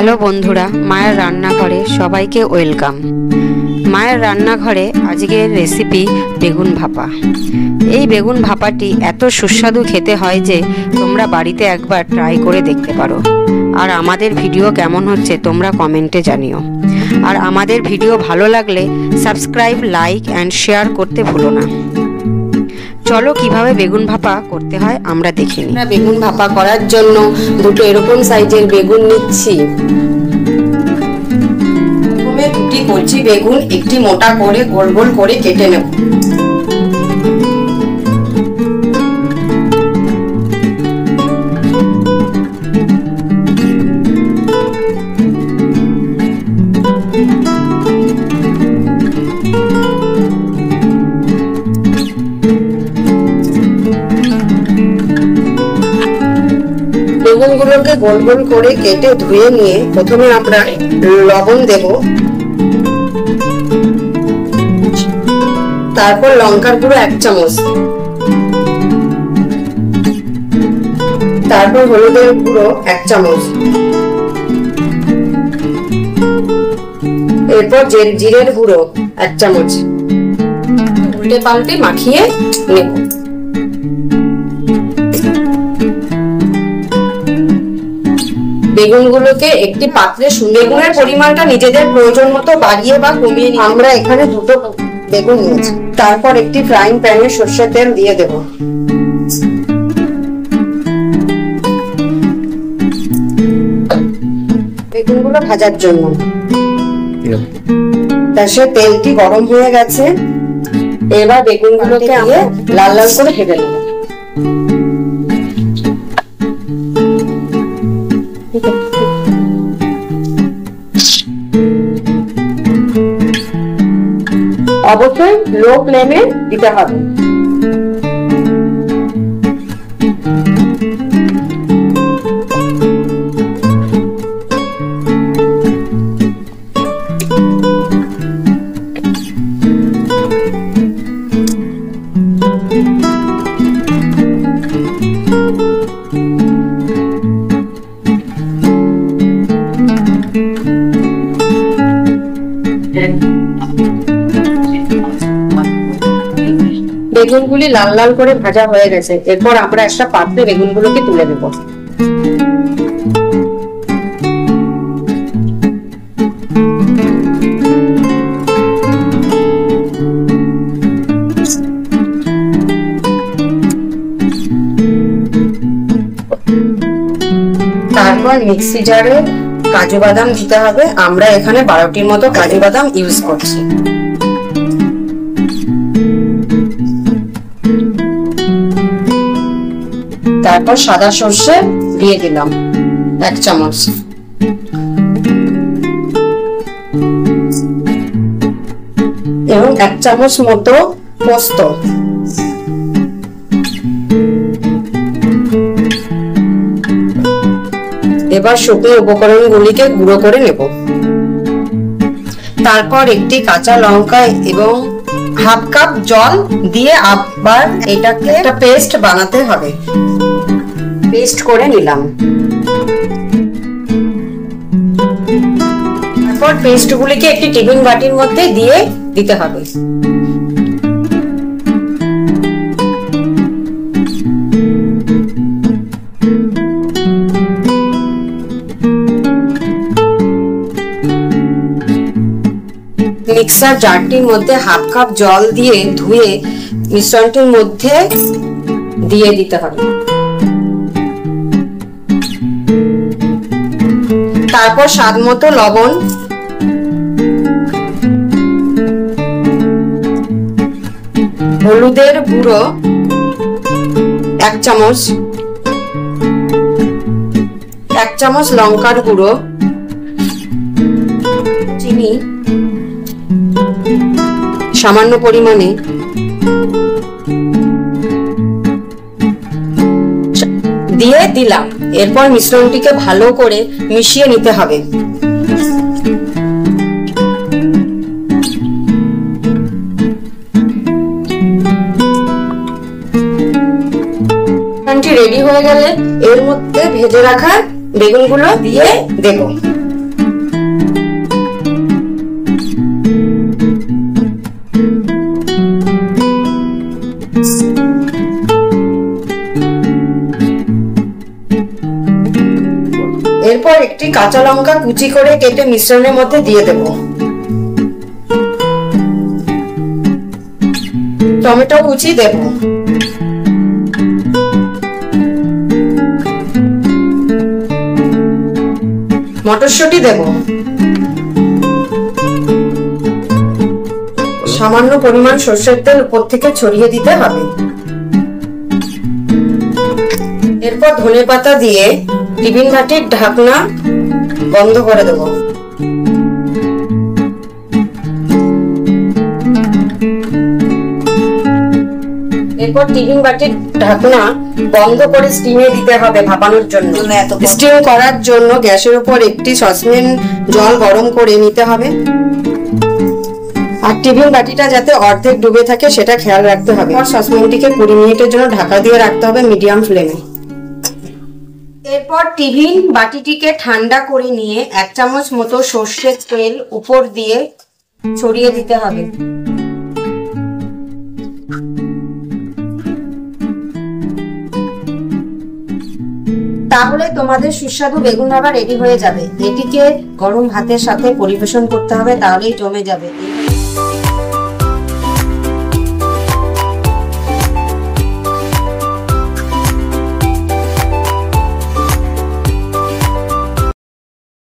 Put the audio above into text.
Hello বন্ধুরা, মায়ের রান্নাঘরে সবাইকে ওয়েলকাম। মায়ের রান্নাঘরে আজকের রেসিপি বেগুন ভাপা। এই বেগুন ভাপাটি এত সুস্বাদু খেতে হয় যে তোমরা বাড়িতে একবার ট্রাই করে দেখতে পারো। আর আমাদের ভিডিও কেমন হচ্ছে তোমরা কমেন্টে জানিও। আর আমাদের ভিডিও ভালো লাগলে সাবস্ক্রাইব, লাইক অ্যান্ড শেয়ার করতে ভুলো না। চলো কিভাবে বেগুন ভাপা করতে হয় আমরা দেখে নিই। বেগুন ভাপা করার জন্য দুটো এরকম সাইজের বেগুন নিচ্ছি। প্রথমে দুটি কচি বেগুন একটি মোটা করে গোল গোল করে কেটে নেব। বেগুনগুলোকে গোল গোল করে কেটে ধুয়ে নিয়ে প্রথমে আমরা লবণ দেব, তারপর লঙ্কার গুঁড়ো 1 চামচ, তারপর হলুদের গুঁড়ো 1 চামচ, এরপর জিরের গুঁড়ো 1 চামচ উল্টে পাল্টে মাখিয়ে নেব। বেগুনগুলোকে একটি পাত্রে বেগুনের পরিমাণটা নিজেদের প্রয়োজন মতো বাড়িয়ে বা কমিয়ে নিই। আমরা এখানে দুটো বেগুন নিয়েছি। তারপর একটি ফ্রাইং প্যানে সরষের তেল দিয়ে দেব। বেগুনগুলো ভাজার জন্য তারপরে তেলটি গরম হয়ে গেছে। এবার বেগুনগুলোকে আমরা লাল লাল করে ভেজে নেব। অবশ্যই লো ফ্লেমে দিতে হবে। বেগুনগুলি লাল লাল করে ভাজা হয়ে গেছে। এরপর আমরা একটা পাত্রে বেগুনগুলোকে তুলে দেব। তারপর মিক্সি জারে কাজু বাদাম দিতে হবে। আমরা এখানে 12টির মতো কাজু বাদাম ইউজ করছি। তারপর সাদা সর্ষে দিয়ে দিলাম 1 চামচ, এবং 1 চামচ মতো পোস্ত। এবার শুকনো উপকরণগুলিকে গুঁড়ো করে নেব। তারপর একটি কাঁচা লঙ্কা এবং হাফ কাপ জল দিয়ে আবার এটাকে একটা পেস্ট বানাতে হবে। পেস্ট করে নিলাম। তারপর পেস্টগুলিকে একটি টিফিন বাটির মধ্যে দিয়ে দিতে হবে। মিক্সার জারটির মধ্যে হাফ কাপ জল দিয়ে ধুয়ে মিশ্রণটির মধ্যে দিয়ে দিতে হবে। তারপর স্বাদ মতো লবণ, হলুদের গুঁড়ো 1 চামচ, 1 চামচ লঙ্কার গুঁড়ো, চিনি সামান্য পরিমাণে, দিয়ে দিলাম। এরপর মিশ্রণটিকে ভালো করে মিশিয়ে নিতে হবে। রেডি হয়ে গেলে এর মধ্যে ভেজে রাখা বেগুনগুলো দিয়ে দেব। এরপর একটি কাঁচা লঙ্কা কুচি করে কেটে মিশ্রণের মধ্যে দিয়ে দেব। টমেটো কুচি দেব। মটরশুঁটি দেব। সামান্য পরিমাণ সরষের তেল উপর থেকে ছড়িয়ে দিতে হবে। এরপর ধনেপাতা দিয়ে টিফিন বাটির ঢাকনা বন্ধ করে দেব। এরপর টিফিন বাটির ঢাকনা বন্ধ করে স্টিমে দিতে হবে ভাপানোর জন্য। স্টিম করার জন্য গ্যাসের উপর একটি সসপ্যান জল গরম করে নিতে হবে। আর টিফিন বাটিটা যাতে অর্ধেক ডুবে থাকে সেটা খেয়াল রাখতে হবে। আর সসপ্যানটিকে 20 মিনিটের জন্য ঢাকা দিয়ে রাখতে হবে মিডিয়াম ফ্লেমে। এরপর টিফিন বাটিটিকে ঠান্ডা করে নিয়ে 1 চামচ মতো সর্ষের তেল উপর দিয়ে ছড়িয়ে দিতে হবে। তাহলে তোমাদের সুস্বাদু বেগুন ভাপা রেডি হয়ে যাবে। এটিকে গরম ভাতের সাথে পরিবেশন করতে হবে, তাহলেই জমে যাবে।